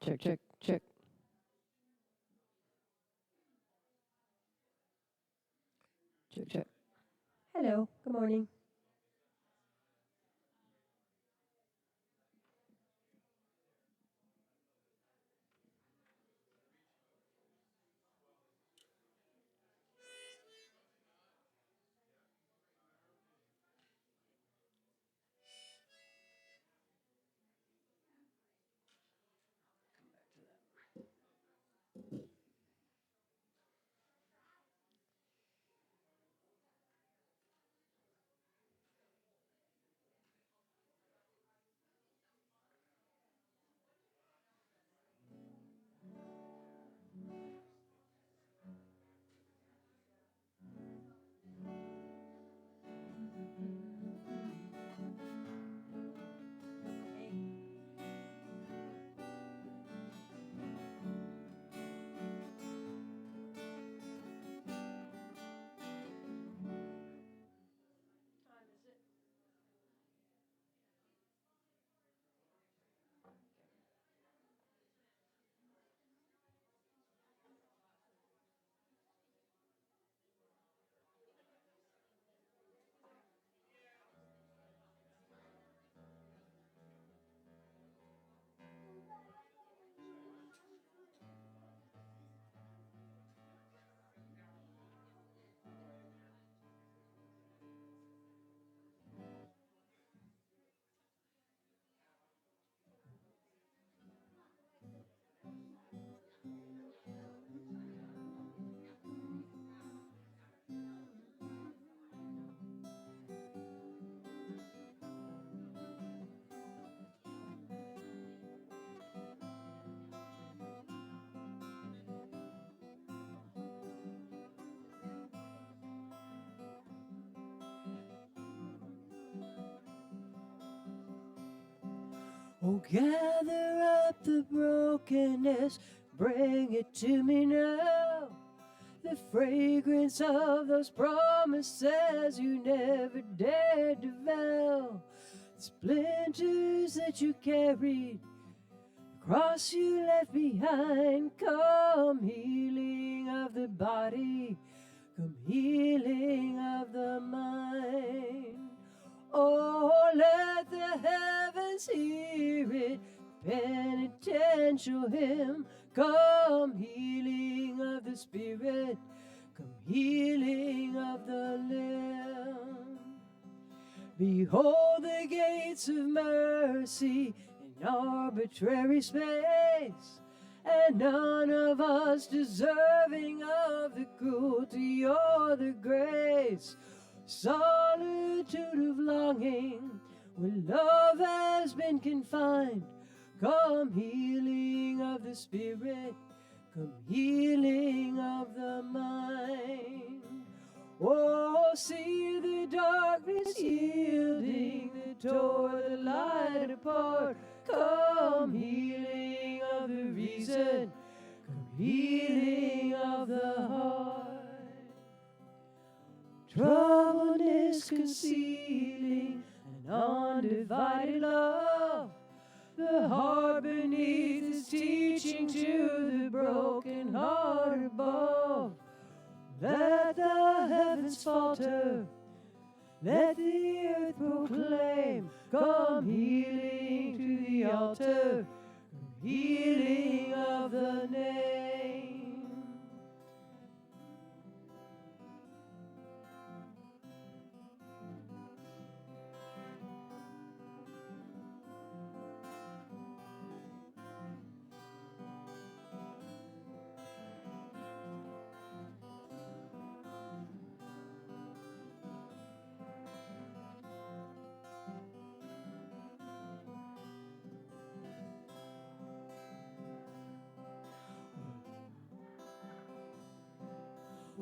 Check, check, check. Check, check. Hello, good morning. Oh, gather up the brokenness, bring it to me now. The fragrance of those promises you never dared to vow. Splinters that you carried, the cross you left behind. Come, healing of the body, come, healing of the mind. Oh, let the heavens hear it, penitential hymn. Come, healing of the spirit, come, healing of the limb. Behold the gates of mercy in arbitrary space, and none of us deserving of the cruelty or the grace. Solitude of longing, where love has been confined. Come, healing of the spirit, come, healing of the mind. Oh, see the darkness yielding, that tore the light apart. Come, healing of the reason, come, healing of the heart. Troubleness concealing an undivided love, the heart beneath is teaching to the broken heart above. Let the heavens falter, let the earth proclaim. Come, healing to the altar, healing of the name.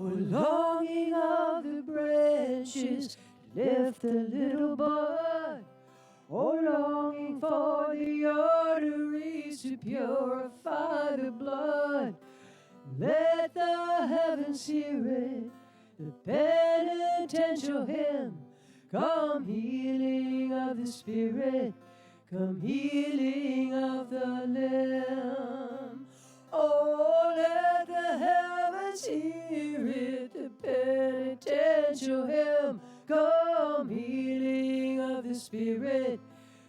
Or longing of the branches to lift the little bud, or longing for the arteries to purify the blood. Let the heavens hear it, the penitential hymn. Come, healing of the spirit, come healing of the limb. Oh, let the heavens hear it, the penitential hymn. Come healing of the spirit,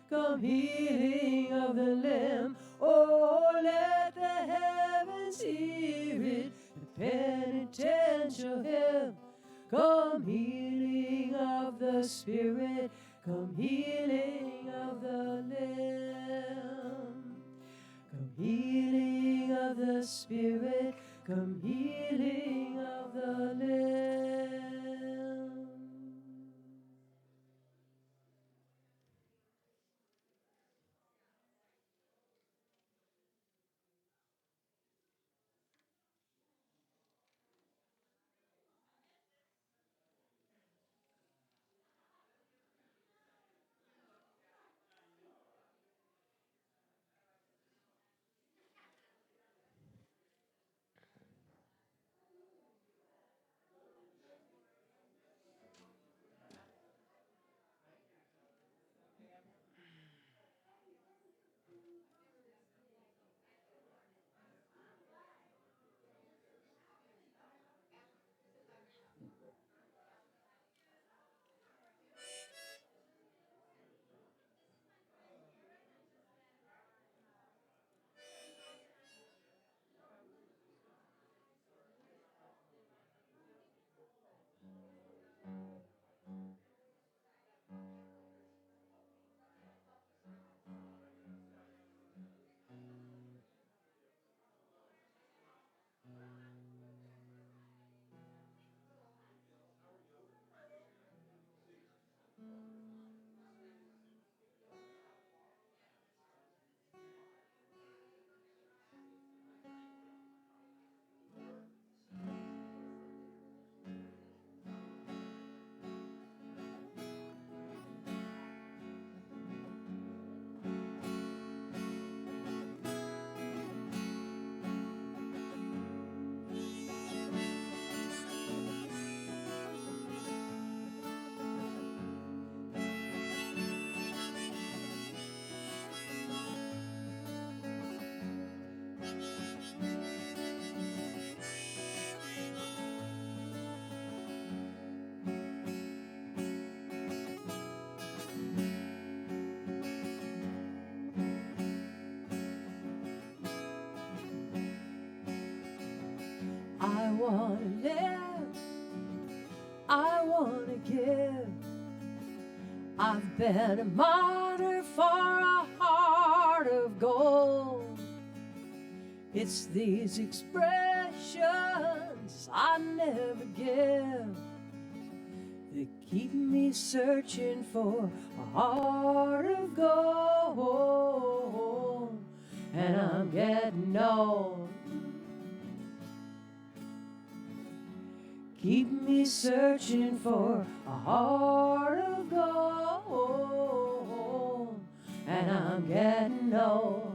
come healing of the limb. Oh, let the heavens hear it, the penitential hymn. Come healing of the spirit, come healing of the limb. Come healing of the spirit, come healing of the limb. I want to live, I want to give. I've been a martyr for a heart of gold. It's these expressions I never give that keep me searching for a heart of gold. And I'm getting old. Keep me searching for a heart of gold, and I'm getting old.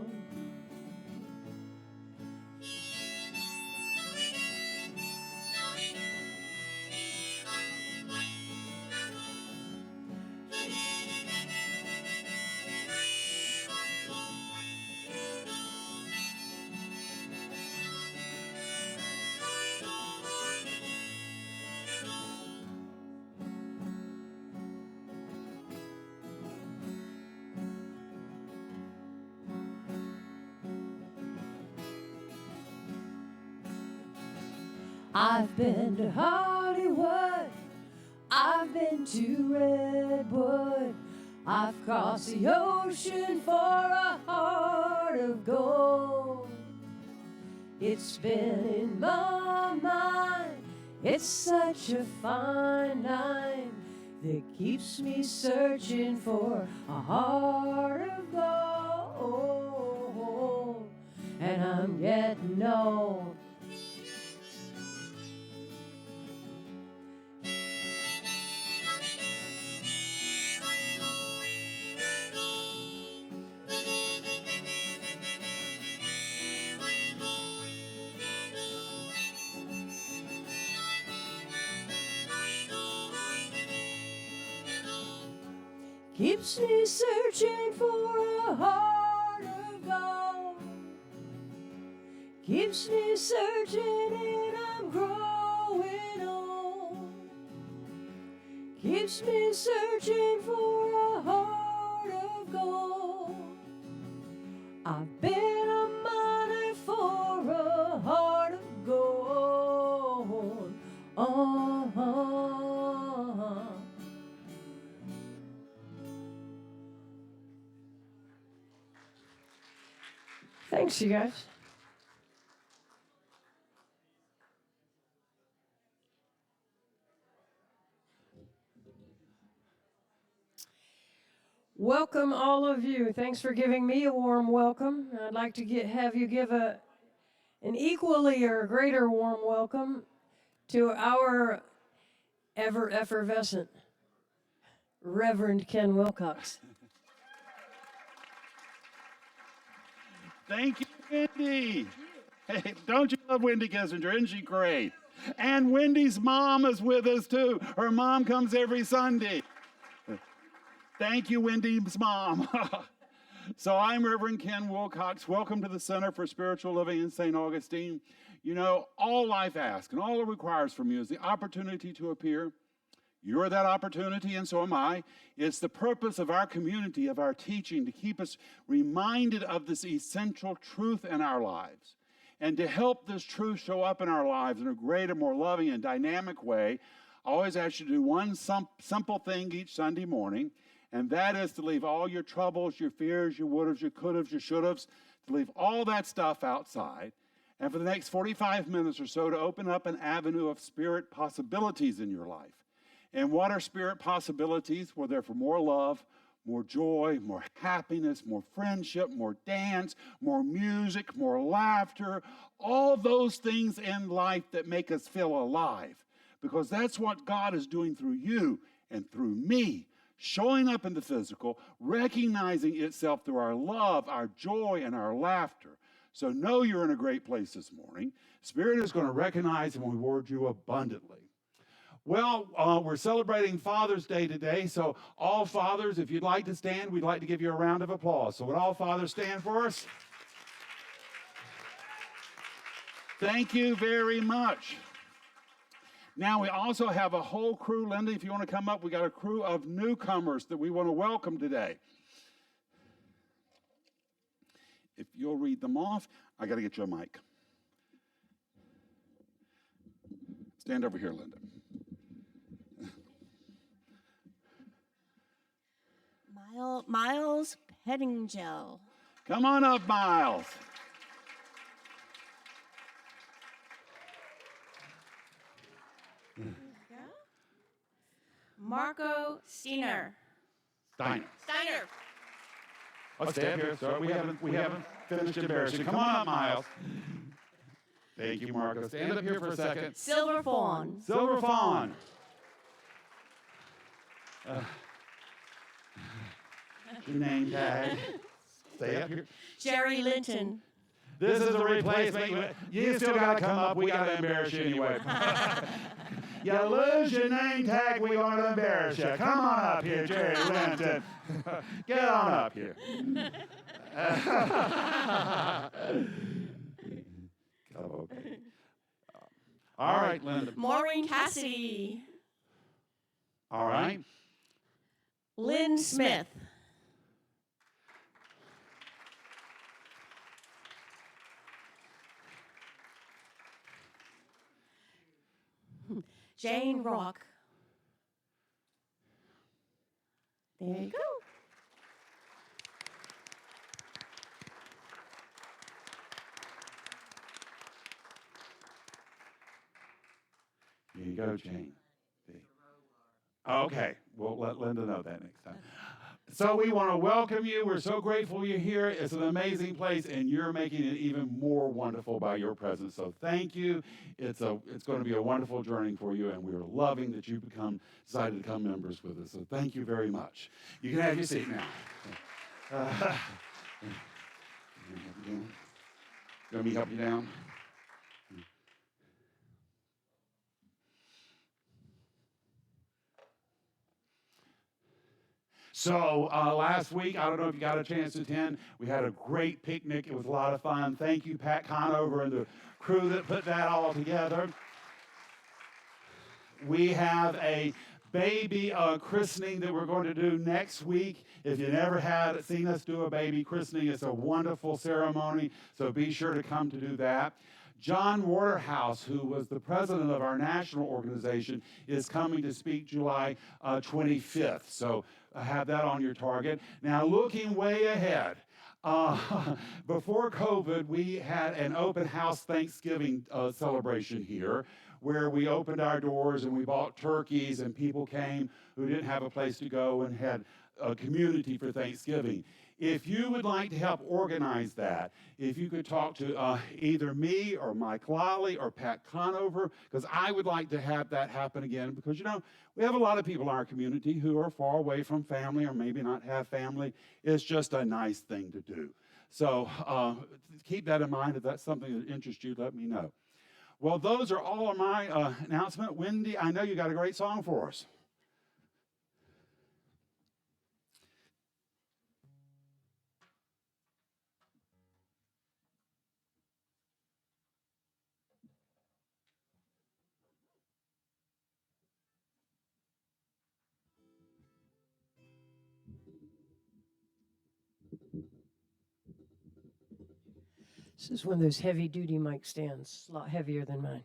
I've been to Hollywood, I've been to Redwood, I've crossed the ocean for a heart of gold. It's been in my mind, it's such a fine line that keeps me searching for a heart of gold, and I'm getting old. keeps me searching for a heart of gold. Keeps me searching and I'm growing old. Keeps me searching for a heart of gold. I've been a miner for a heart of gold. Thanks, you guys. Welcome, all of you. Thanks for giving me a warm welcome. I'd like to have you give an equally or greater warm welcome to our ever effervescent Reverend Ken Wilcox. Thank you, Wendy. Hey, don't you love Wendy Kissinger? Isn't she great? And Wendy's mom is with us, too. Her mom comes every Sunday. Thank you, Wendy's mom. So I'm Reverend Ken Wilcox. Welcome to the Center for Spiritual Living in St. Augustine. You know, all life asks and all it requires from you is the opportunity to appear. You're that opportunity, and so am I. It's the purpose of our community, of our teaching, to keep us reminded of this essential truth in our lives. And to help this truth show up in our lives in a greater, more loving and dynamic way, I always ask you to do one simple thing each Sunday morning, and that is to leave all your troubles, your fears, your would-haves, your could-haves, your should-haves, to leave all that stuff outside. And for the next 45 minutes or so, to open up an avenue of spirit possibilities in your life. And what are spirit possibilities? Well, they're for more love, more joy, more happiness, more friendship, more dance, more music, more laughter, all those things in life that make us feel alive. Because that's what God is doing through you and through me, showing up in the physical, recognizing itself through our love, our joy, and our laughter. So know you're in a great place this morning. Spirit is going to recognize and reward you abundantly. Well, we're celebrating Father's Day today, so all fathers, if you'd like to stand, we'd like to give you a round of applause. So would all fathers stand for us? Thank you very much. Now, we also have a whole crew. Linda, if you want to come up, we got a crew of newcomers that we want to welcome today. If you'll read them off, I got to get you a mic. Stand over here, Linda. Miles Pettingell. Come on up, Miles. Marco Steiner. Steiner. I'll stay up here. Sorry, we haven't finished embarrassing. Come on up, Miles. Thank you, Marco. Stand up here for a second. Silver Fawn. Silver Fawn. Your name tag. Stay up here. Jerry Linton. This is a replacement. You still got to come up. We got to embarrass you anyway. You lose your name tag, we want to embarrass you. Come on up here, Jerry Linton. Get on up here. Okay. All right, Linda. Maureen Cassidy. All right. Lynn Smith. Jane Rock. There you go. Here you go, Jane. Okay, we'll let Linda know that next time. So we want to welcome you. We're so grateful you're here. It's an amazing place, and you're making it even more wonderful by your presence. So thank you. It's going to be a wonderful journey for you, and we're loving that you decided to become members with us. So thank you very much. You can have your seat now. Let me help you down. So last week, I don't know if you got a chance to attend, we had a great picnic. It was a lot of fun. Thank you, Pat Conover and the crew that put that all together. We have a baby christening that we're going to do next week. If you never had seen us do a baby christening, it's a wonderful ceremony, so be sure to come to do that. John Waterhouse, who was the president of our national organization, is coming to speak July 25th. So have that on your target. Now, looking way ahead, before COVID, we had an open house Thanksgiving celebration here, where we opened our doors and we bought turkeys, and people came who didn't have a place to go and had a community for Thanksgiving. If you would like to help organize that, if you could talk to either me or Mike Lally or Pat Conover, because I would like to have that happen again, because, you know, we have a lot of people in our community who are far away from family or maybe not have family. It's just a nice thing to do. So keep that in mind. If that's something that interests you, let me know. Well, those are all of my announcements. Wendy, I know you got a great song for us. This is one of those heavy-duty mic stands, a lot heavier than mine.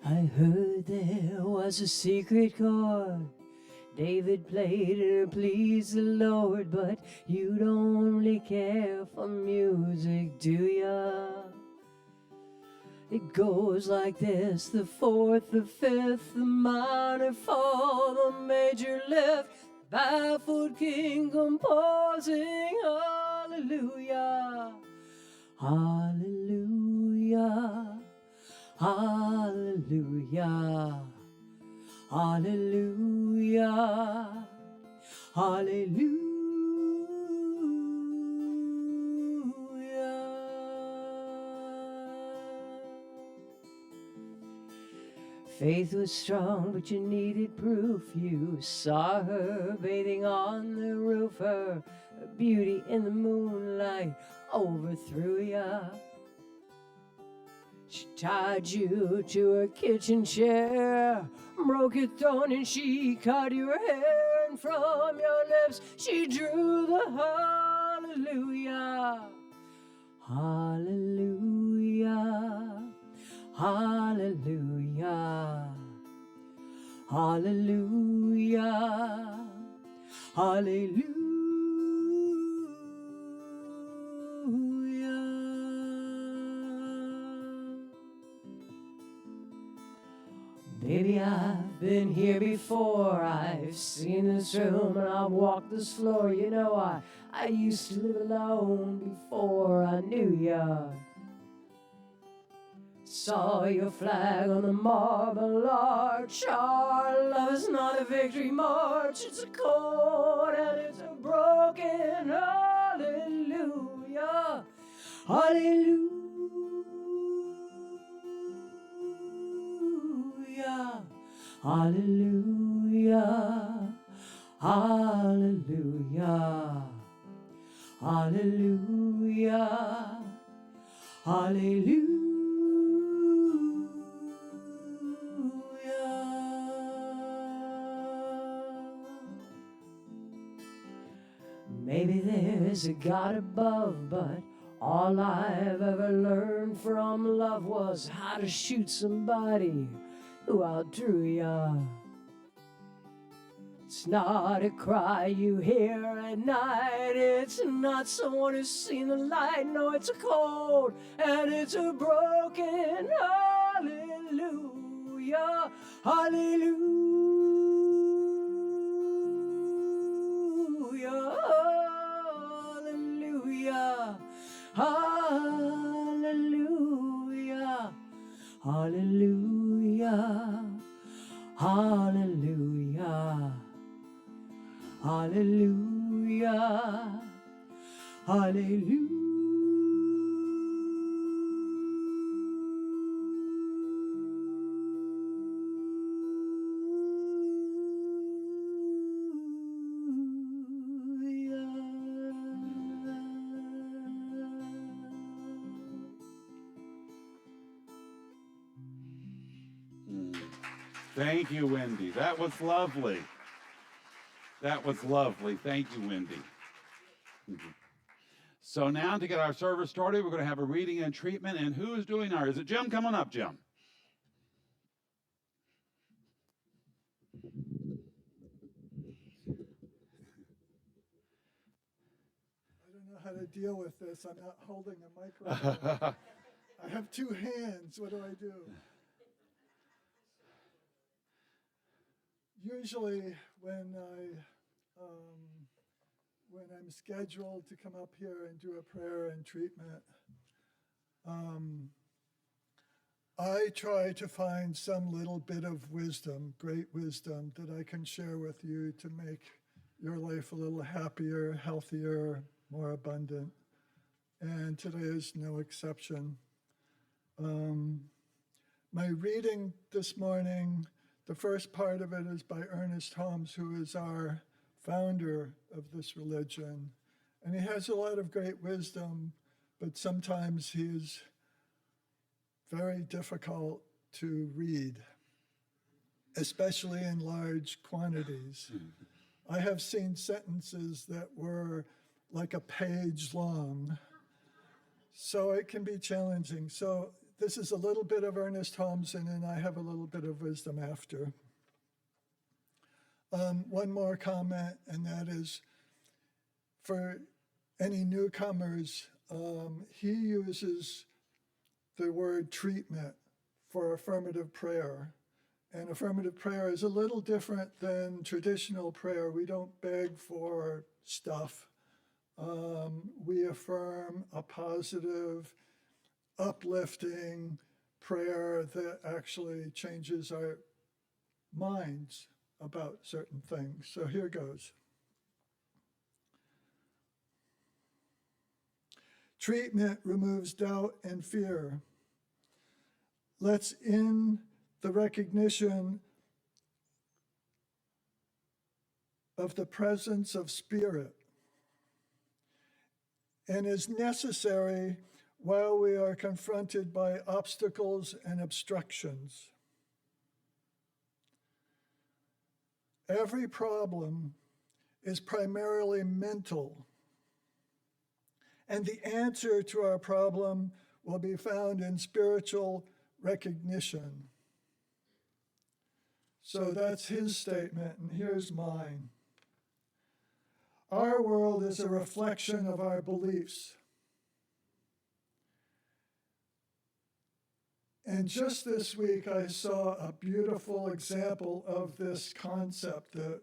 I heard there was a secret chord David played and it pleased the Lord, but you don't really care for music, do ya? It goes like this: the fourth, the fifth, the minor fall, the major lift, baffled king composing hallelujah, hallelujah, hallelujah, hallelujah, hallelujah. Faith was strong, but you needed proof. You saw her bathing on the roof. Her beauty in the moonlight overthrew ya. She tied you to her kitchen chair, broke your throne, and she cut your hair. And from your lips she drew the hallelujah, hallelujah, hallelujah, hallelujah, hallelujah. Baby, I've been here before. I've seen this room and I've walked this floor. You know, I used to live alone before I knew ya. Saw your flag on the marble arch. Our love is not a victory march. It's a chord and it's a broken hallelujah, hallelujah, hallelujah, hallelujah, hallelujah, hallelujah. Maybe there's a God above, but all I've ever learned from love was how to shoot somebody who outdrew ya. It's not a cry you hear at night. It's not someone who's seen the light. No, it's a cold and it's a broken hallelujah, hallelujah, hallelujah, hallelujah, hallelujah, hallelujah, Hallelujah. Thank you, Wendy. That was lovely. That was lovely. Thank you, Wendy. So now to get our service started, we're going to have a reading and treatment. And who is doing our? Is it Jim? Come on up, Jim. I don't know how to deal with this. I'm not holding a microphone. I have two hands. What do I do? Usually when I'm scheduled to come up here and do a prayer and treatment, I try to find some little bit of wisdom, great wisdom, that I can share with you to make your life a little happier, healthier, more abundant. And today is no exception. My reading this morning, the first part of it is by Ernest Holmes, who is our founder of this religion. And he has a lot of great wisdom, but sometimes he is very difficult to read, especially in large quantities. I have seen sentences that were like a page long, so it can be challenging. So this is a little bit of Ernest Holmes, and then I have a little bit of wisdom after. One more comment, and that is for any newcomers, he uses the word treatment for affirmative prayer. And affirmative prayer is a little different than traditional prayer. We don't beg for stuff. We affirm a positive, uplifting prayer that actually changes our minds about certain things. So here goes. Treatment removes doubt and fear, lets in the recognition of the presence of spirit, and is necessary while we are confronted by obstacles and obstructions. Every problem is primarily mental, and the answer to our problem will be found in spiritual recognition. So that's his statement, and here's mine. Our world is a reflection of our beliefs. And just this week, I saw a beautiful example of this concept that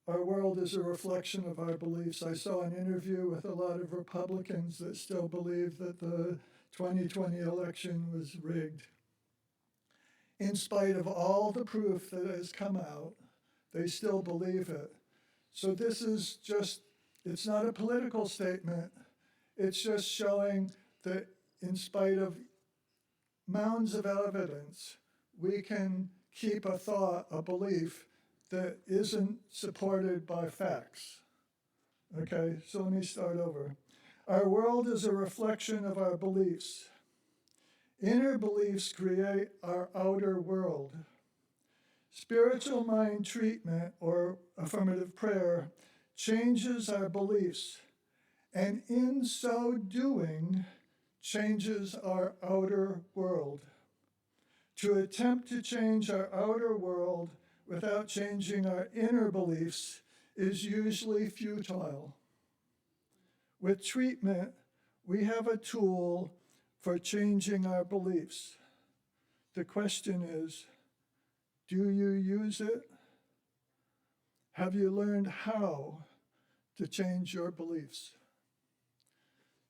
our world is a reflection of our beliefs. I saw an interview with a lot of Republicans that still believe that the 2020 election was rigged. In spite of all the proof that has come out, they still believe it. So this is just, it's not a political statement. It's just showing that in spite of mounds of evidence, we can keep a thought, a belief that isn't supported by facts. Okay, so let me start over. Our world is a reflection of our beliefs. Inner beliefs create our outer world. Spiritual mind treatment, or affirmative prayer, changes our beliefs, and in so doing, changes our outer world. To attempt to change our outer world without changing our inner beliefs is usually futile. With treatment, we have a tool for changing our beliefs. The question is, do you use it? Have you learned how to change your beliefs?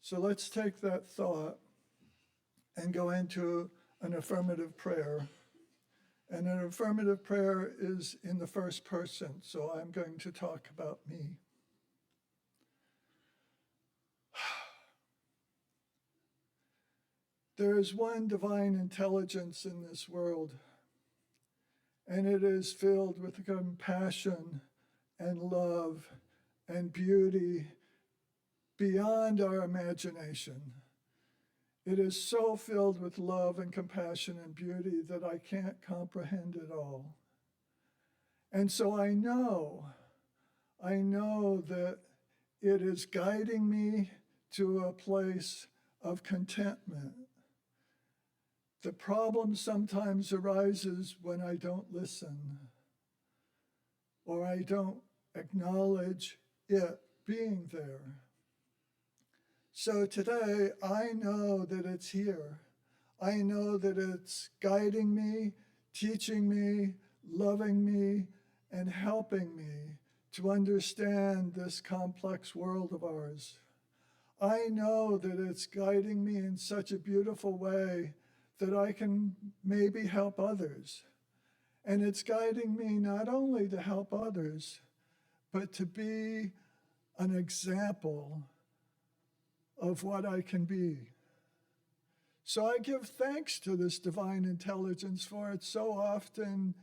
So let's take that thought and go into an affirmative prayer. And an affirmative prayer is in the first person, so I'm going to talk about me. There is one divine intelligence in this world, and it is filled with compassion and love and beauty beyond our imagination. It is so filled with love and compassion and beauty that I can't comprehend it all. And so I know that it is guiding me to a place of contentment. The problem sometimes arises when I don't listen or I don't acknowledge it being there. So today, I know that it's here. I know that it's guiding me, teaching me, loving me, and helping me to understand this complex world of ours. I know that it's guiding me in such a beautiful way that I can maybe help others. And it's guiding me not only to help others, but to be an example of what I can be. So I give thanks to this divine intelligence, for it so often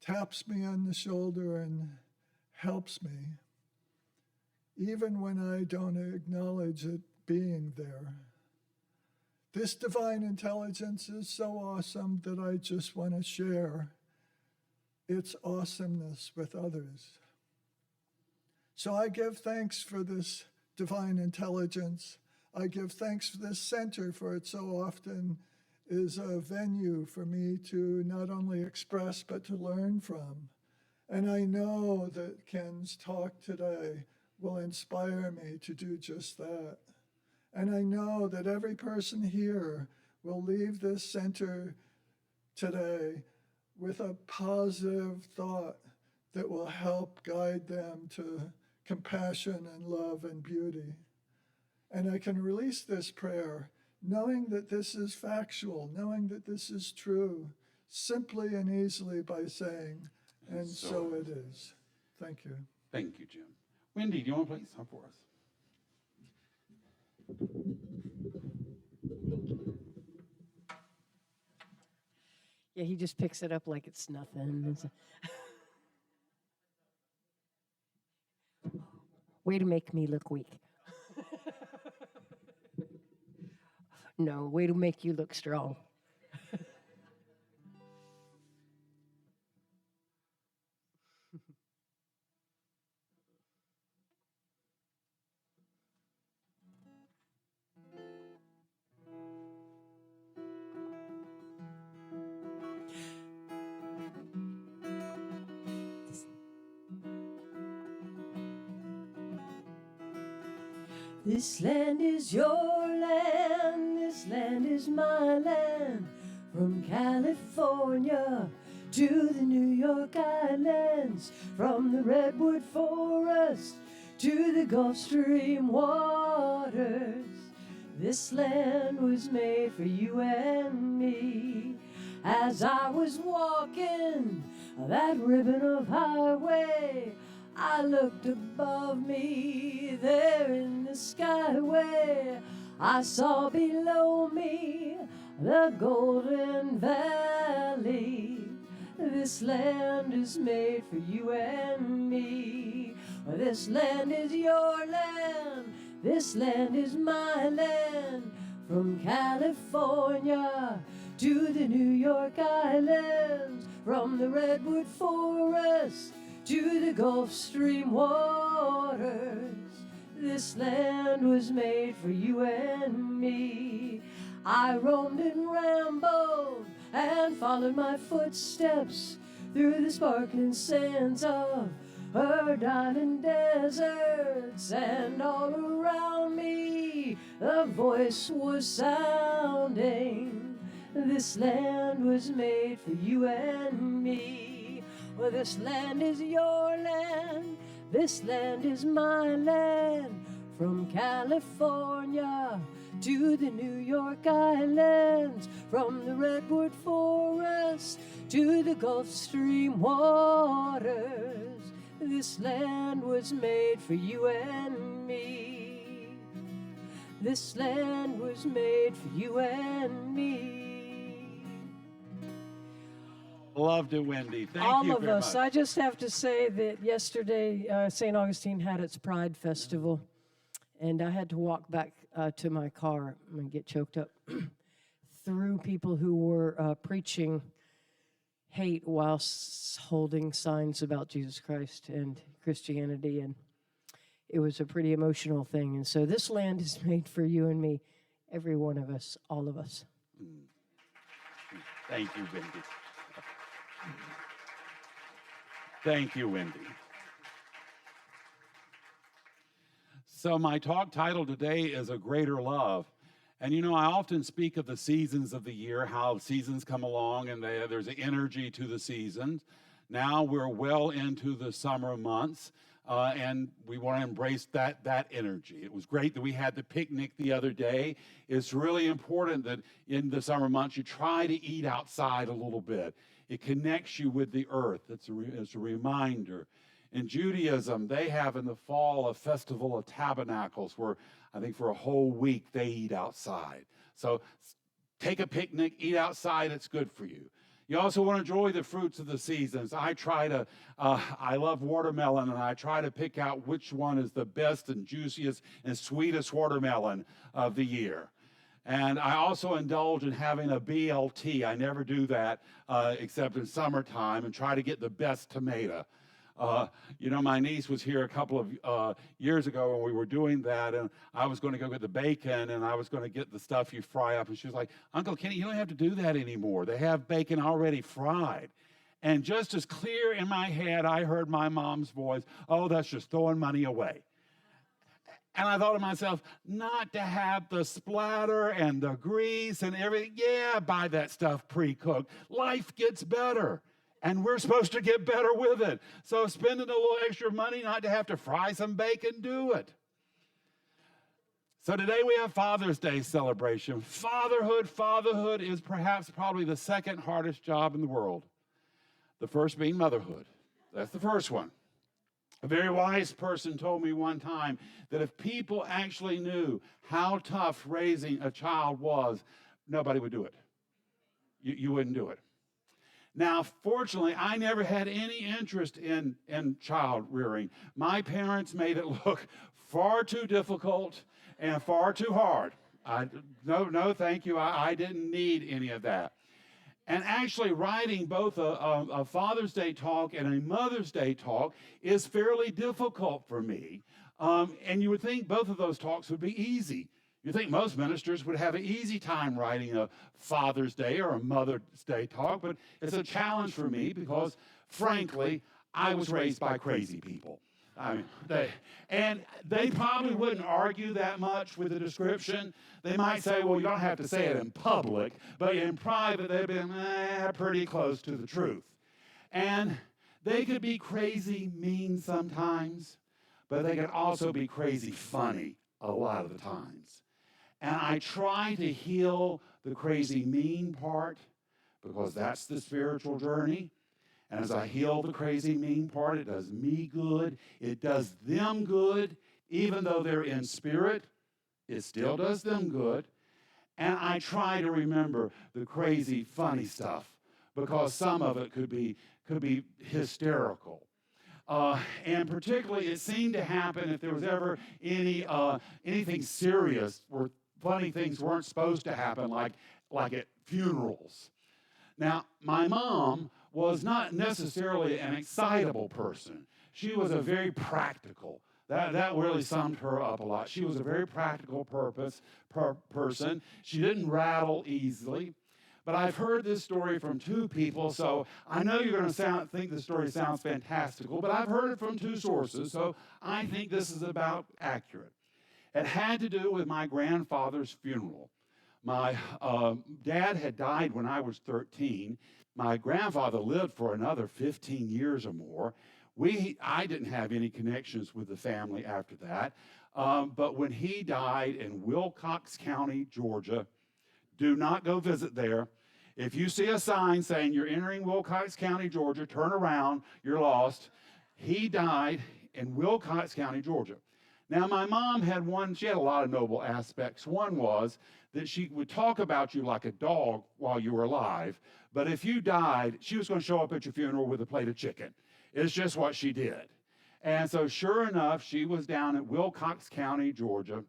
taps me on the shoulder and helps me, even when I don't acknowledge it being there. This divine intelligence is so awesome that I just want to share its awesomeness with others. So I give thanks for this divine intelligence. I give thanks for this center, for it so often is a venue for me to not only express, but to learn from. And I know that Ken's talk today will inspire me to do just that. And I know that every person here will leave this center today with a positive thought that will help guide them to compassion and love and beauty. And I can release this prayer knowing that this is factual, knowing that this is true, simply and easily by saying, and so it is. Thank you. Thank you, Jim. Wendy, do you want to play a song for us? Yeah, he just picks it up like it's nothing. Way to make me look weak. No, way to make you look strong. This land is your land, this land is my land. From California to the New York Islands, from the Redwood Forest to the Gulf Stream waters. This land was made for you and me. As I was walking that ribbon of highway, I looked above me there in the skyway. I saw below me the Golden Valley. This land is made for you and me. This land is your land. This land is my land. From California to the New York Islands, from the Redwood Forest to the Gulf Stream waters. This land was made for you and me. I roamed and rambled and followed my footsteps through the sparkling sands of verdant deserts, and all around me the voice was sounding. This land was made for you and me. Well, this land is your land, this land is my land. From California to the New York Islands, from the Redwood Forest to the Gulf Stream waters. This land was made for you and me. This land was made for you and me. Loved it, Wendy. Thank All you of very us. much. I just have to say that yesterday, St. Augustine had its Pride Festival, and I had to walk back to my car and get choked up through people who were preaching hate whilst holding signs about Jesus Christ and Christianity, and it was a pretty emotional thing. And so this land is made for you and me, every one of us, all of us. Thank you, Wendy. Thank you, Wendy. So my talk title today is A Greater Love. And you know, I often speak of the seasons of the year, how seasons come along and there's an energy to the seasons. Now we're well into the summer months, and we want to embrace that energy. It was great that we had the picnic the other day. It's really important that in the summer months you try to eat outside a little bit. It connects you with the earth. It's a reminder. In Judaism, they have in the fall a festival of tabernacles where I think for a whole week they eat outside. So take a picnic, eat outside, it's good for you. You also want to enjoy the fruits of the seasons. I love watermelon, and I try to pick out which one is the best and juiciest and sweetest watermelon of the year. And I also indulge in having a BLT. I never do that except in summertime, and try to get the best tomato. You know, my niece was here a couple of years ago when we were doing that, and I was going to go get the bacon, and I was going to get the stuff you fry up, and she was like, Uncle Kenny, you don't have to do that anymore. They have bacon already fried. And just as clear in my head, I heard my mom's voice, oh, that's just throwing money away. And I thought to myself, not to have the splatter and the grease and everything. Yeah, buy that stuff pre-cooked. Life gets better. And we're supposed to get better with it. So spending a little extra money not to have to fry some bacon, do it. So today we have Father's Day celebration. Fatherhood is probably the second hardest job in the world. The first being motherhood. That's the first one. A very wise person told me one time that if people actually knew how tough raising a child was, nobody would do it. You wouldn't do it. Now, fortunately, I never had any interest in child rearing. My parents made it look far too difficult and far too hard. No, thank you. I didn't need any of that. And actually, writing both a Father's Day talk and a Mother's Day talk is fairly difficult for me. And you would think both of those talks would be easy. You think most ministers would have an easy time writing a Father's Day or a Mother's Day talk, but it's a challenge for me because, frankly, I was raised by crazy people. They probably wouldn't argue that much with the description. They might say, well, you don't have to say it in public, but in private, they've been pretty close to the truth. And they could be crazy mean sometimes, but they can also be crazy funny a lot of the times. And I try to heal the crazy mean part because that's the spiritual journey. And as I heal the crazy mean part, it does me good. It does them good. Even though they're in spirit, it still does them good. And I try to remember the crazy funny stuff because some of it could be hysterical. And particularly, it seemed to happen if there was ever anything serious where funny things weren't supposed to happen, like at funerals. Now, my mom was not necessarily an excitable person. She was a very practical. That really summed her up a lot. She was a very practical person. She didn't rattle easily. But I've heard this story from two people, so I know you're going to think the story sounds fantastical, but I've heard it from two sources, so I think this is about accurate. It had to do with my grandfather's funeral. My dad had died when I was 13. My grandfather lived for another 15 years or more. I didn't have any connections with the family after that. But when he died in Wilcox County, Georgia, do not go visit there. If you see a sign saying you're entering Wilcox County, Georgia, turn around, you're lost. He died in Wilcox County, Georgia. Now, my mom she had a lot of noble aspects. One was that she would talk about you like a dog while you were alive, but if you died, she was going to show up at your funeral with a plate of chicken. It's just what she did. And so, sure enough, she was down at Wilcox County, Georgia,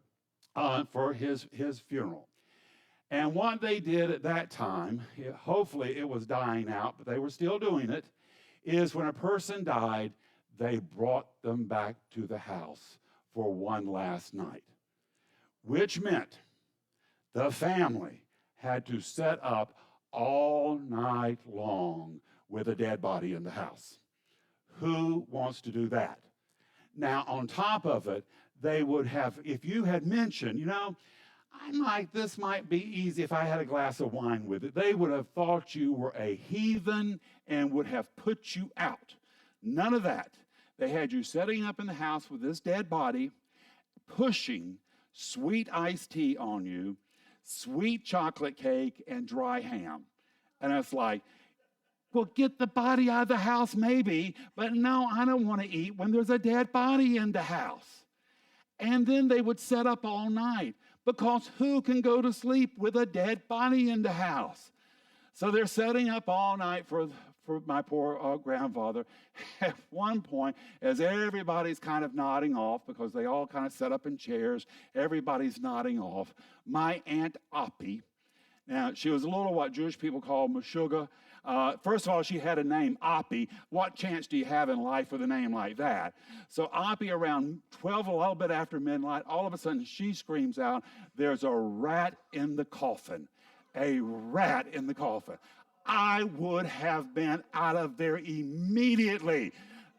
for his funeral. And what they did at that time, hopefully it was dying out, but they were still doing it, is when a person died, they brought them back to the house for one last night, which meant the family had to set up all night long with a dead body in the house. Who wants to do that? Now, on top of it, they would have, if you had mentioned, this might be easy if I had a glass of wine with it, they would have thought you were a heathen and would have put you out. None of that. They had you setting up in the house with this dead body, pushing sweet iced tea on you, sweet chocolate cake, and dry ham. And it's like, well, get the body out of the house maybe, but no, I don't want to eat when there's a dead body in the house. And then they would set up all night, because who can go to sleep with a dead body in the house? So they're setting up all night for my poor grandfather. At one point, as everybody's kind of nodding off, because they all kind of set up in chairs, everybody's nodding off, my Aunt Oppie, now she was a little what Jewish people call Meshuggah. First of all, she had a name, Oppie. What chance do you have in life with a name like that? So Oppie, around 12, a little bit after midnight, all of a sudden she screams out, "There's a rat in the coffin." A rat in the coffin. I would have been out of there immediately.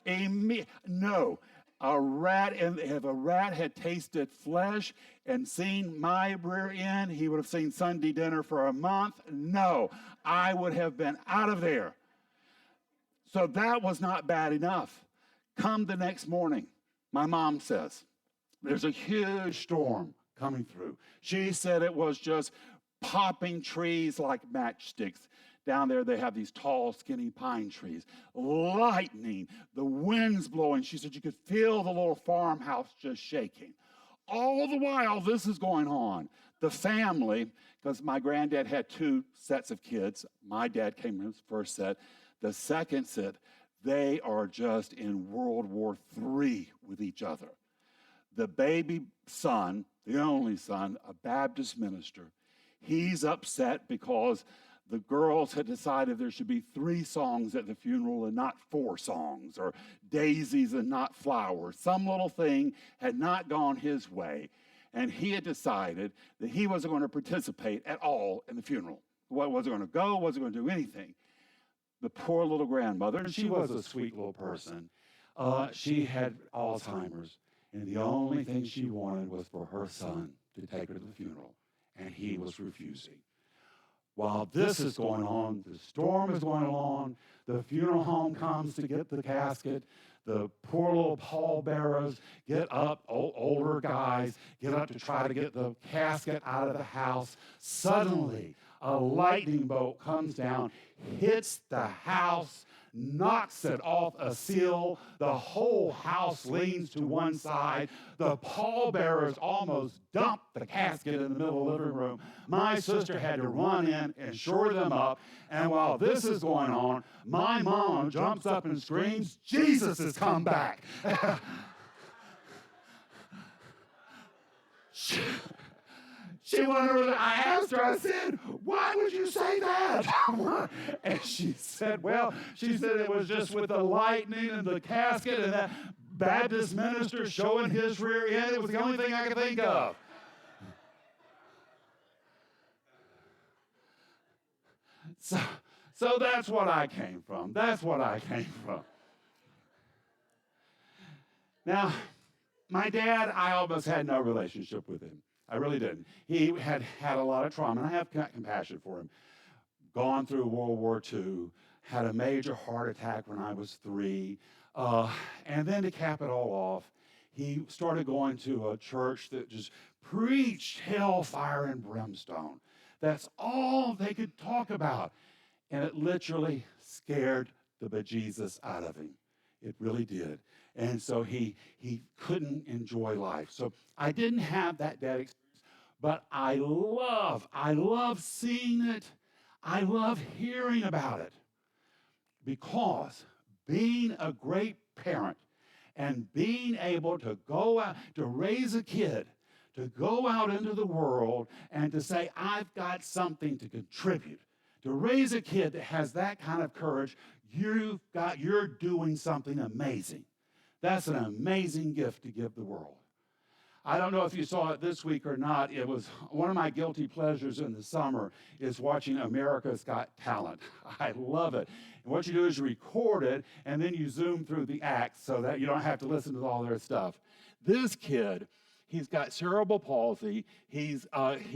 No. If a rat had tasted flesh and seen my rear end, he would have seen Sunday dinner for a month. No, I would have been out of there. So that was not bad enough. Come the next morning, my mom says, there's a huge storm coming through. She said it was just popping trees like matchsticks. Down there, they have these tall, skinny pine trees. Lightning, the wind's blowing. She said you could feel the little farmhouse just shaking. All the while this is going on, the family, because my granddad had 2 sets of kids. My dad came in his first set. The second set, they are just in World War III with each other. The baby son, the only son, a Baptist minister, he's upset because the girls had decided there should be 3 songs at the funeral and not 4 songs, or daisies and not flowers. Some little thing had not gone his way, and he had decided that he wasn't going to participate at all in the funeral. Wasn't going to go, wasn't going to do anything. The poor little grandmother, and she was a sweet little person, she had Alzheimer's, and the only thing she wanted was for her son to take her to the funeral, and he was refusing. While this is going on, the storm is going on, the funeral home comes to get the casket, the poor little pallbearers get up, older guys get up to try to get the casket out of the house. Suddenly, a lightning bolt comes down, hits the house, knocks it off a sill. The whole house leans to one side. The pallbearers almost dump the casket in the middle of the living room. My sister had to run in and shore them up. And while this is going on, my mom jumps up and screams, "Jesus has come back." She wondered, I asked her, I said, "Why would you say that?" And she said it was just with the lightning and the casket and that Baptist minister showing his rear end. It was the only thing I could think of. So that's what I came from. That's what I came from. Now, my dad, I almost had no relationship with him. I really didn't. He had a lot of trauma, and I have compassion for him. Gone through World War II, had a major heart attack when I was 3, and then to cap it all off, he started going to a church that just preached hellfire and brimstone. That's all they could talk about, and it literally scared the bejesus out of him. It really did. And so he couldn't enjoy life. So I didn't have that dad experience, but I love seeing it. I love hearing about it, because being a great parent and being able to go out to raise a kid, to go out into the world and to say, I've got something to contribute, to raise a kid that has that kind of courage, you're doing something amazing. That's an amazing gift to give the world. I don't know if you saw it this week or not. It was one of my guilty pleasures in the summer is watching America's Got Talent. I love it. And what you do is you record it, and then you zoom through the acts so that you don't have to listen to all their stuff. This kid, he's got cerebral palsy. He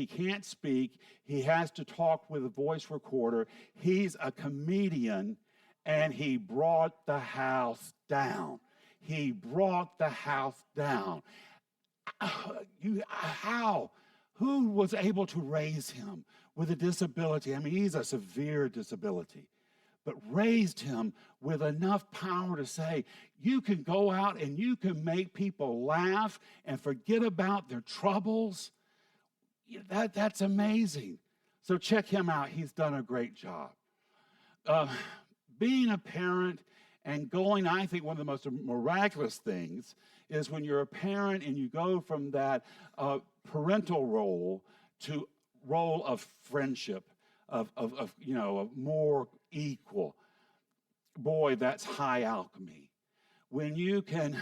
can't speak. He has to talk with a voice recorder. He's a comedian, and he brought the house down. He brought the house down. How? Who was able to raise him with a disability? I mean, he's a severe disability, but raised him with enough power to say, you can go out and you can make people laugh and forget about their troubles. That's amazing. So check him out. He's done a great job. Being a parent and going, I think one of the most miraculous things is when you're a parent and you go from that parental role to role of friendship, of more equal. Boy, that's high alchemy. When you can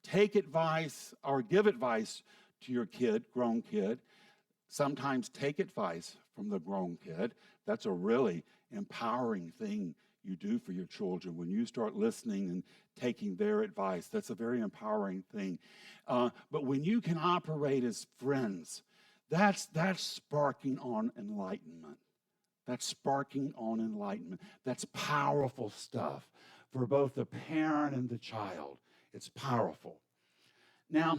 take advice or give advice to your kid, grown kid, sometimes take advice from the grown kid, that's a really empowering thing you do for your children. When you start listening and taking their advice, that's a very empowering thing. But when you can operate as friends, that's sparking on enlightenment. That's sparking on enlightenment. That's powerful stuff for both the parent and the child. It's powerful. Now,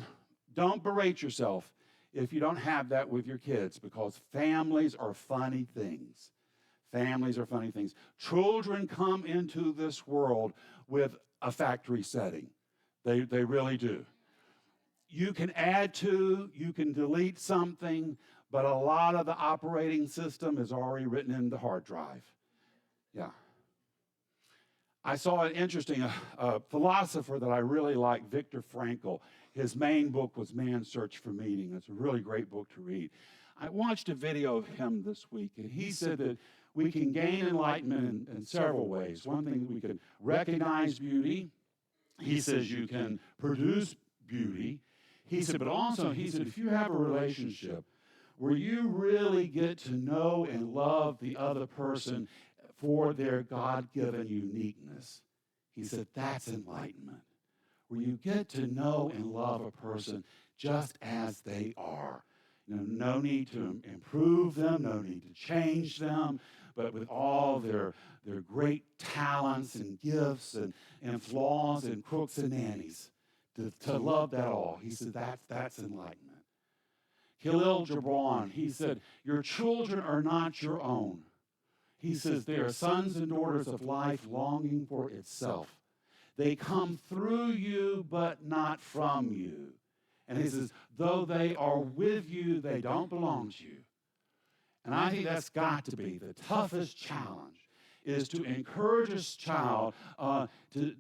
don't berate yourself if you don't have that with your kids, because families are funny things. Families are funny things. Children come into this world with a factory setting. They really do. You can add to, you can delete something, but a lot of the operating system is already written in the hard drive. Yeah. I saw an interesting philosopher that I really like, Viktor Frankl. His main book was Man's Search for Meaning. It's a really great book to read. I watched a video of him this week, and he said that we can gain enlightenment in several ways. One thing, we can recognize beauty. He says you can produce beauty. He said, but also, he said, if you have a relationship where you really get to know and love the other person for their God-given uniqueness, he said, that's enlightenment. Where you get to know and love a person just as they are. No need to improve them, no need to change them, but with all their great talents and gifts and flaws and crooks and nannies, to love that all. He said that's enlightenment. Khalil Gibran, he said, your children are not your own. He says they are sons and daughters of life longing for itself. They come through you, but not from you. And he says, though they are with you, they don't belong to you. And I think that's got to be the toughest challenge, is to encourage a child to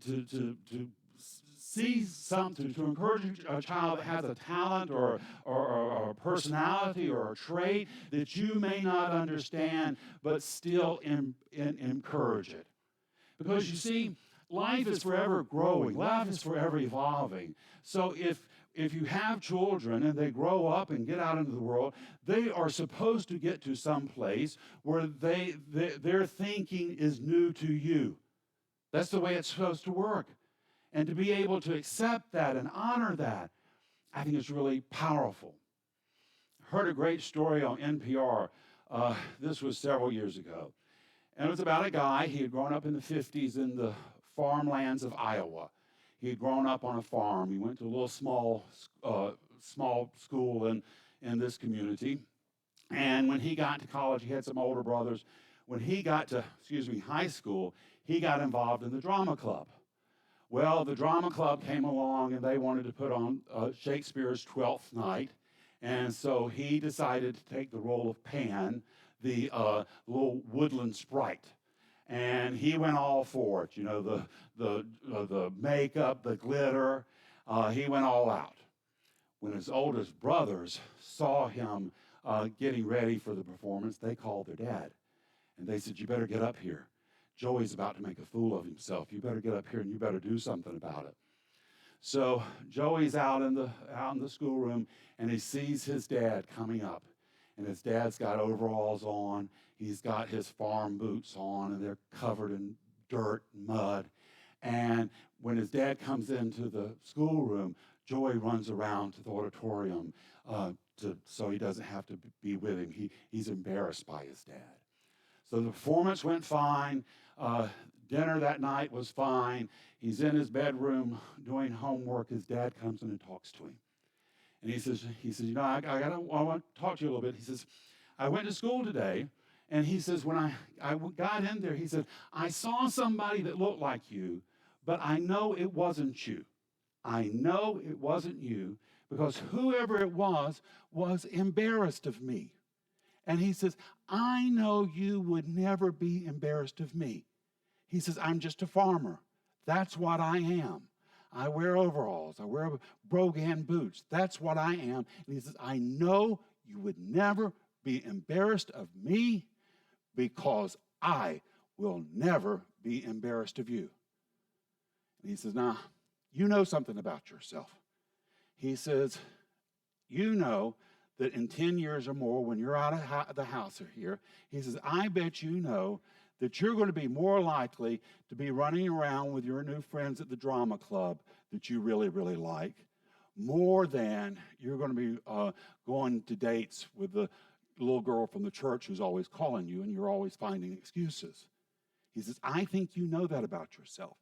see something, to encourage a child that has a talent or a personality or a trait that you may not understand, but still encourage it. Because you see, life is forever growing. Life is forever evolving. So if you have children and they grow up and get out into the world, they are supposed to get to some place where their thinking is new to you. That's the way it's supposed to work. And to be able to accept that and honor that, I think is really powerful. I heard a great story on NPR. This was several years ago. And it was about a guy. He had grown up in the 50s in the farmlands of Iowa. He had grown up on a farm. He went to a little small school in this community. And when he got to college, he had some older brothers. When he got to, high school, he got involved in the drama club. Well, the drama club came along and they wanted to put on Shakespeare's Twelfth Night. And so he decided to take the role of Pan, the little woodland sprite. And he went all for it, the makeup, the glitter. He went all out. When his oldest brothers saw him getting ready for the performance, they called their dad. And they said, "You better get up here. Joey's about to make a fool of himself. You better get up here and you better do something about it." So Joey's out in the schoolroom, and he sees his dad coming up. And his dad's got overalls on. He's got his farm boots on, and they're covered in dirt and mud. And when his dad comes into the schoolroom, Joey runs around to the auditorium so he doesn't have to be with him. He's embarrassed by his dad. So the performance went fine. Dinner that night was fine. He's in his bedroom doing homework. His dad comes in and talks to him. And he says, I want to talk to you a little bit. He says, "I went to school today." And he says, when I got in there, he said, "I saw somebody that looked like you, but I know it wasn't you. I know it wasn't you because whoever it was embarrassed of me." And he says, "I know you would never be embarrassed of me." He says, "I'm just a farmer. That's what I am. I wear overalls. I wear Brogan boots. That's what I am." And he says, "I know you would never be embarrassed of me because I will never be embarrassed of you." And he says, "Now, you know something about yourself." He says, "You know that in 10 years or more, when you're out of the house or here," he says, "I bet you know that you're going to be more likely to be running around with your new friends at the drama club that you really, really like, more than you're going to be going to dates with the little girl from the church who's always calling you and you're always finding excuses." He says, "I think you know that about yourself."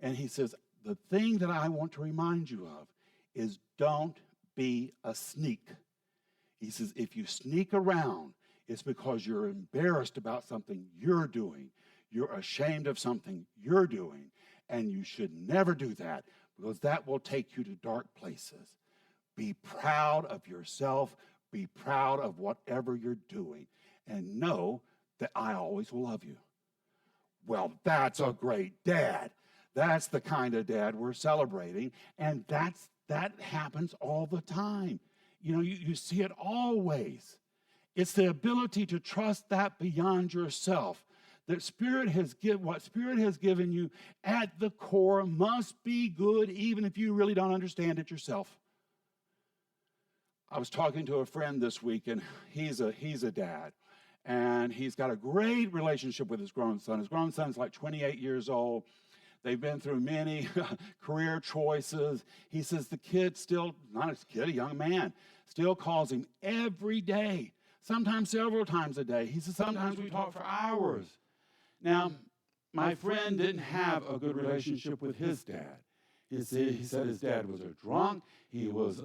And he says, "The thing that I want to remind you of is don't be a sneak." He says, "If you sneak around, it's because you're embarrassed about something you're doing. You're ashamed of something you're doing, and you should never do that because that will take you to dark places. Be proud of yourself. Be proud of whatever you're doing, and know that I always will love you." Well, that's a great dad. That's the kind of dad we're celebrating, and that happens all the time. You see it always. It's the ability to trust that beyond yourself. That what Spirit has given you at the core must be good, even if you really don't understand it yourself. I was talking to a friend this week, and he's a dad, and he's got a great relationship with his grown son. His grown son's like 28 years old. They've been through many career choices. He says the kid still, not a kid, a young man, still calls him every day, sometimes several times a day. He says sometimes we talk for hours. Now, my friend didn't have a good relationship with his dad. He said his dad was a drunk. He was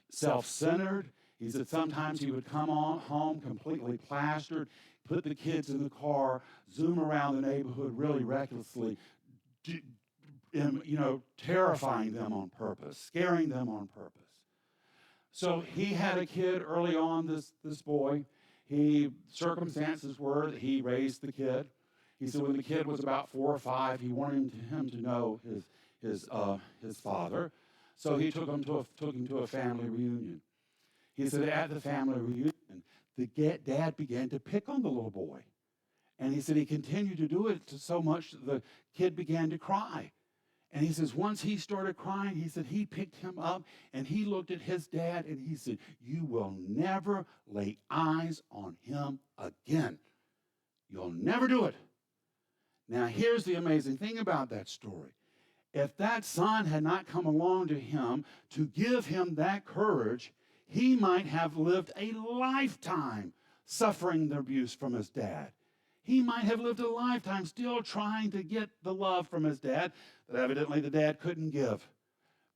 self-centered. He said sometimes he would come home completely plastered, put the kids in the car, zoom around the neighborhood really recklessly, terrifying them on purpose, scaring them on purpose. So he had a kid early on, this boy. Circumstances were that he raised the kid. He said when the kid was about 4 or 5, he wanted him to know his father. So he took him to a family reunion. He said at the family reunion, the dad began to pick on the little boy. And he said he continued to do it so much that the kid began to cry. And he says once he started crying, he said he picked him up and he looked at his dad and he said, "You will never lay eyes on him again. You'll never do it." Now here's the amazing thing about that story. If that son had not come along to him to give him that courage, he might have lived a lifetime suffering the abuse from his dad. He might have lived a lifetime still trying to get the love from his dad that evidently the dad couldn't give.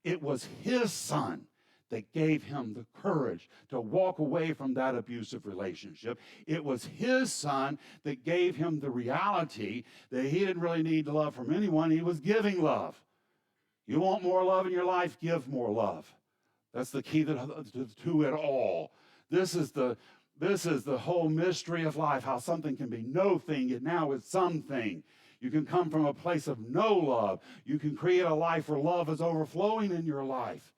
It was his son that gave him the courage to walk away from that abusive relationship. It was his son that gave him the reality that he didn't really need love from anyone. He was giving love. You want more love in your life? Give more love. That's the key to it all. This is the whole mystery of life, how something can be no thing and now is something. You can come from a place of no love. You can create a life where love is overflowing in your life.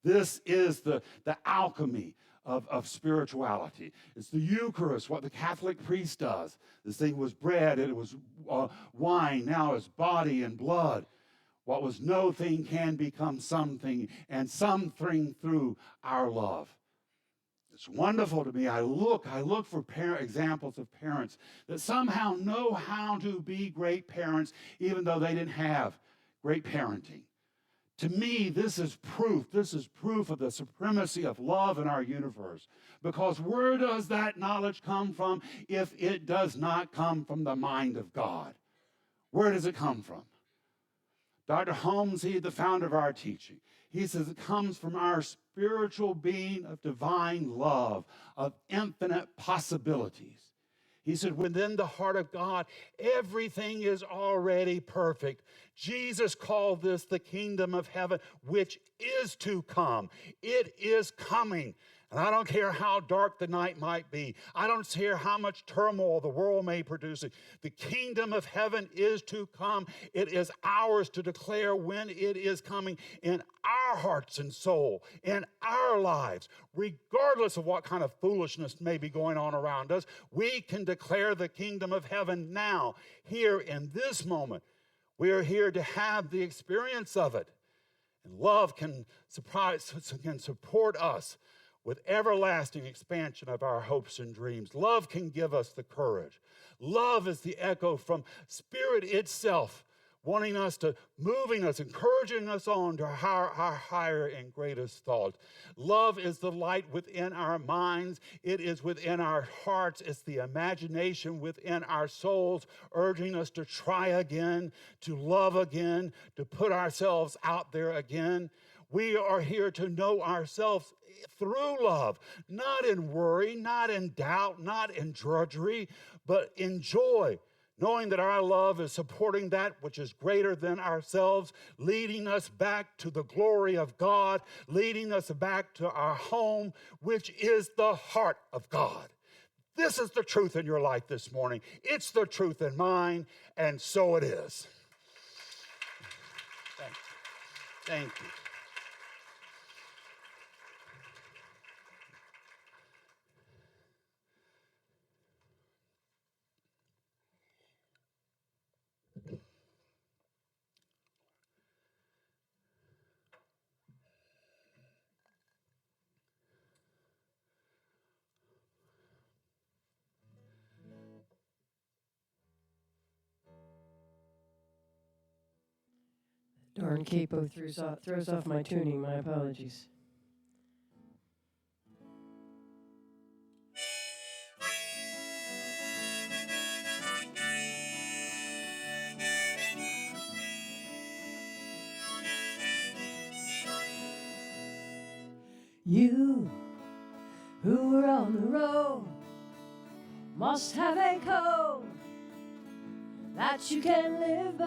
This is the alchemy of spirituality. It's the Eucharist, what the Catholic priest does. This thing was bread, and it was wine, now it's body and blood. What was no thing can become something, and something through our love. It's wonderful to me. I look for examples of parents that somehow know how to be great parents, even though they didn't have great parenting. To me, this is proof. This is proof of the supremacy of love in our universe. Because where does that knowledge come from if it does not come from the mind of God? Where does it come from? Dr. Holmes, he, the founder of our teaching, he says it comes from our spiritual being of divine love, of infinite possibilities. He said, within the heart of God, everything is already perfect. Jesus called this the kingdom of heaven, which is to come. It is coming. And I don't care how dark the night might be. I don't care how much turmoil the world may produce. The kingdom of heaven is to come. It is ours to declare when it is coming in our hearts and soul, in our lives. Regardless of what kind of foolishness may be going on around us, we can declare the kingdom of heaven now, here in this moment. We are here to have the experience of it. And love can support us with everlasting expansion of our hopes and dreams. Love can give us the courage. Love is the echo from Spirit itself, wanting us to, moving us, encouraging us on to our higher and greatest thoughts. Love is the light within our minds. It is within our hearts. It's the imagination within our souls, urging us to try again, to love again, to put ourselves out there again. We are here to know ourselves through love, not in worry, not in doubt, not in drudgery, but in joy, knowing that our love is supporting that which is greater than ourselves, leading us back to the glory of God, leading us back to our home, which is the heart of God. This is the truth in your life this morning. It's the truth in mine, and so it is. Thank you. Thank you. Darn capo throws off my tuning. My apologies. You who are on the road must have a code that you can live by,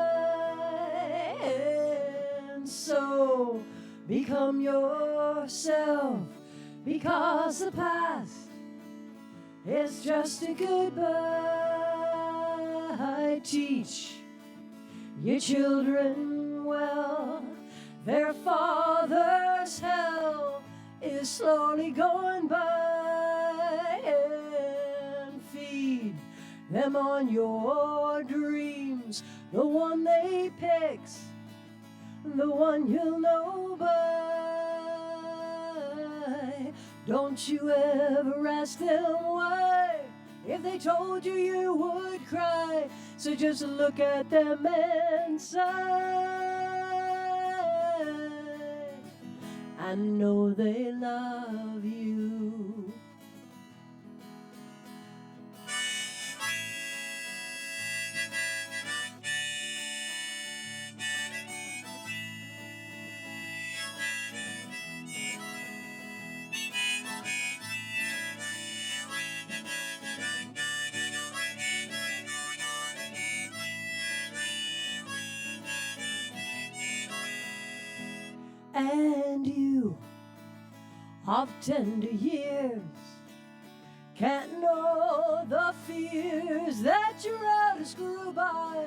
and so become yourself, because the past is just a goodbye. Teach your children well, their father's hell is slowly going by, and feed them on your dreams, the one they picked, the one you'll know by. Don't you ever ask them why. If they told you, you would cry. So just look at them and sigh. I know they love you. And you of tender years can't know the fears that your elders grew by,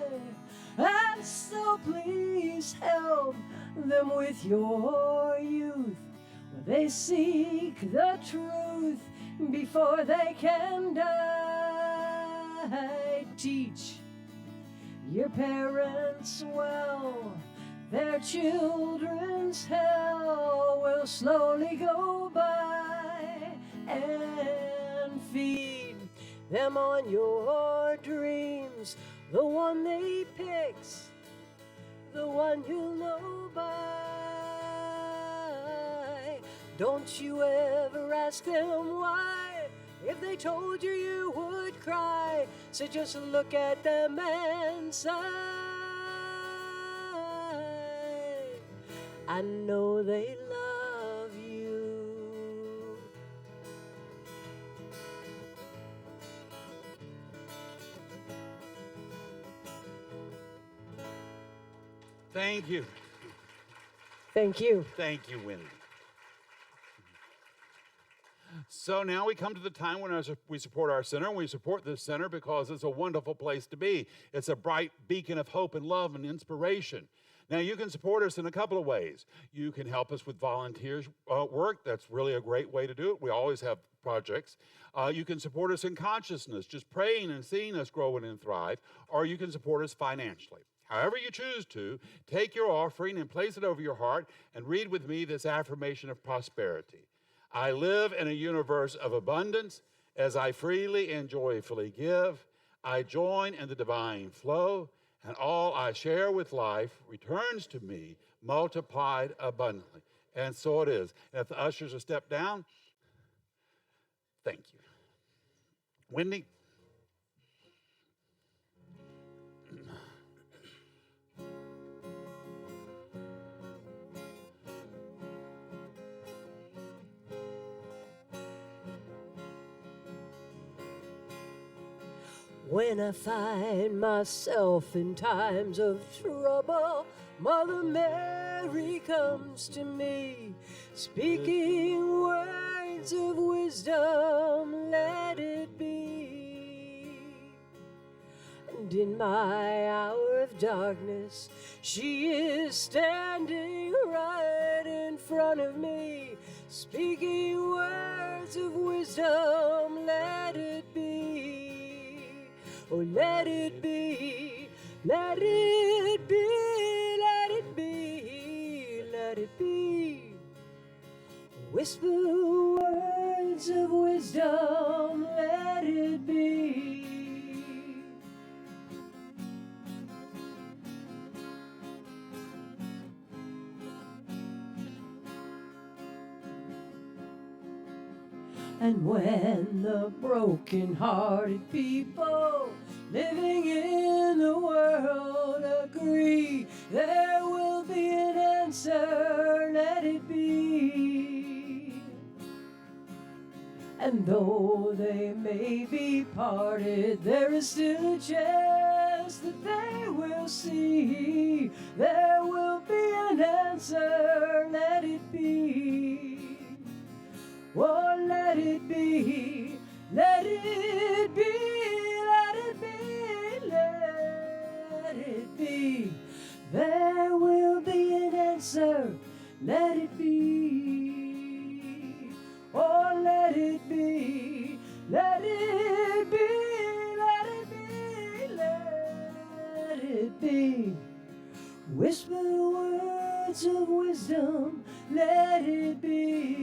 and so please help them with your youth, where they seek the truth before they can die. Teach your parents well, their children's hell will slowly go by, and feed them on your dreams, the one they picks, the one you'll know by. Don't you ever ask them why. If they told you, you would cry. So just look at them and sigh. I know they love you. Thank you. Thank you. Thank you, Wendy. So now we come to the time when we support our center, and we support this center because it's a wonderful place to be. It's a bright beacon of hope and love and inspiration. Now, you can support us in a couple of ways. You can help us with volunteer work. That's really a great way to do it. We always have projects. You can support us in consciousness, just praying and seeing us grow and thrive, or you can support us financially. However you choose to, take your offering and place it over your heart and read with me this affirmation of prosperity. I live in a universe of abundance. As I freely and joyfully give, I join in the divine flow, and all I share with life returns to me multiplied abundantly. And so it is. And if the ushers will step down, thank you. Wendy? When I find myself in times of trouble, Mother Mary comes to me, speaking words of wisdom, let it be. And in my hour of darkness, she is standing right in front of me, speaking words of wisdom, let it be. Oh, let it be, let it be, let it be, let it be. Whisper words of wisdom, let it be. And when the broken-hearted people living in the world agree, there will be an answer, let it be. And though they may be parted, there is still a chance that they will see. There will be an answer, let it be. Oh, let it be, let it be, let it be, let it be. There will be an answer, let it be. Oh, let it be, let it be, let it be, let it be. Whisper words of wisdom, let it be.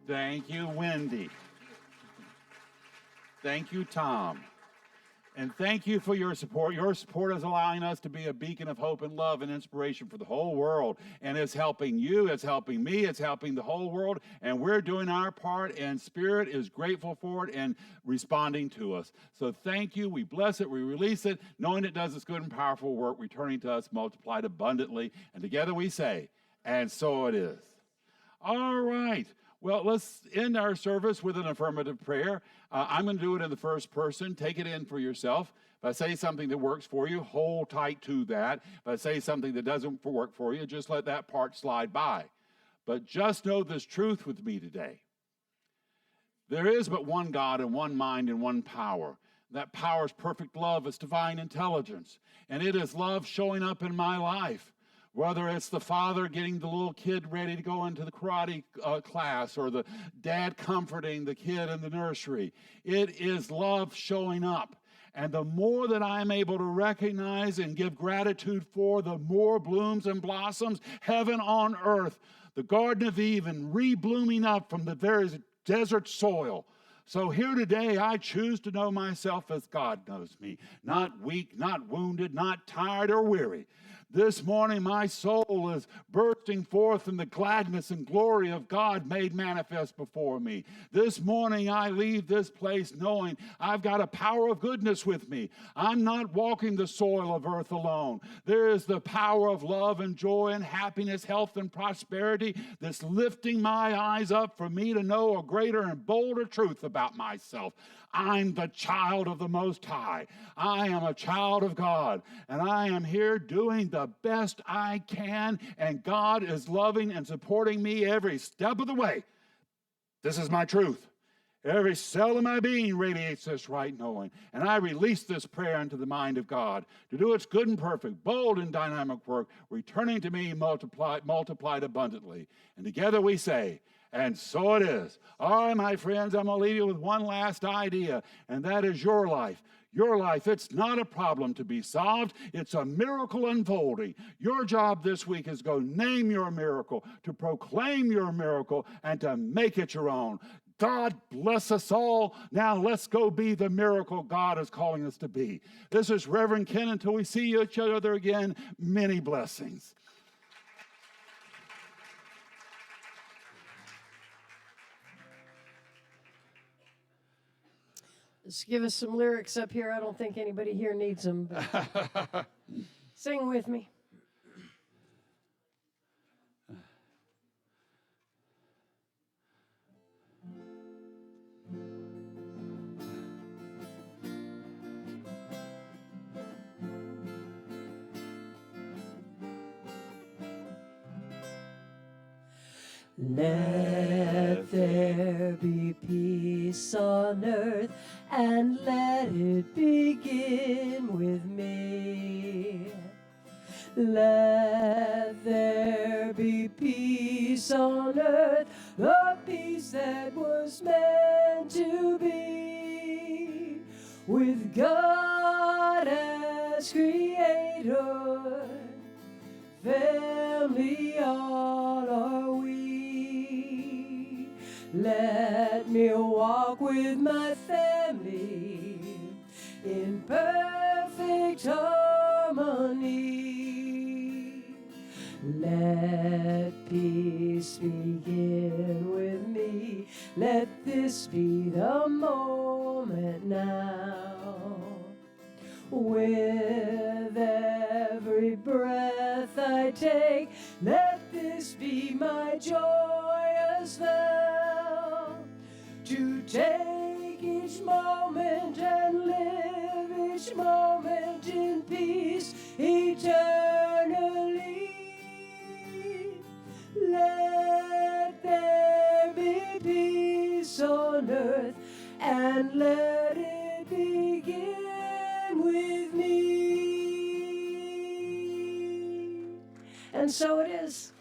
Thank you, Wendy. Thank you, Tom. And thank you for your support. Your support is allowing us to be a beacon of hope and love and inspiration for the whole world. And it's helping you, it's helping me, it's helping the whole world. And we're doing our part, and Spirit is grateful for it and responding to us. So thank you. We bless it, we release it, knowing it does its good and powerful work, returning to us multiplied abundantly. And together we say, and so it is. All right. Well, let's end our service with an affirmative prayer. I'm going to do it in the first person. Take it in for yourself. If I say something that works for you, hold tight to that. If I say something that doesn't work for you, just let that part slide by. But just know this truth with me today. There is but one God and one mind and one power. That power is perfect love, it's divine intelligence. And it is love showing up in my life. Whether it's the father getting the little kid ready to go into the karate class or the dad comforting the kid in the nursery, it is love showing up. And the more that I am able to recognize and give gratitude for, the more blooms and blossoms, heaven on earth, the Garden of Eden reblooming up from the very desert soil. So here today, I choose to know myself as God knows me, not weak, not wounded, not tired or weary. This morning, my soul is bursting forth in the gladness and glory of God made manifest before me. This morning, I leave this place knowing I've got a power of goodness with me. I'm not walking the soil of earth alone. There is the power of love and joy and happiness, health and prosperity that's lifting my eyes up for me to know a greater and bolder truth about myself. I'm the child of the Most High. I am a child of God, and I am here doing the best I can, and God is loving and supporting me every step of the way. This is my truth. Every cell of my being radiates this right knowing, and I release this prayer into the mind of God to do its good and perfect, bold and dynamic work, returning to me multiplied abundantly. And together we say, and so it is. All right, my friends, I'm going to leave you with one last idea, and that is your life. Your life, it's not a problem to be solved. It's a miracle unfolding. Your job this week is to go name your miracle, to proclaim your miracle, and to make it your own. God bless us all. Now let's go be the miracle God is calling us to be. This is Reverend Ken. Until we see each other again, many blessings. Just give us some lyrics up here. I don't think anybody here needs them, but sing with me. Let there be peace on earth, and let it begin with me. Let there be peace on earth, the peace that was meant to be, with God as creator, family all are we. Let me walk with my family in perfect harmony. Let peace begin with me. Let this be the moment now. With every breath I take, let this be my joyous vow, to take each moment and live each moment in peace eternally. Let there be peace on earth, and let it begin with me. And so it is.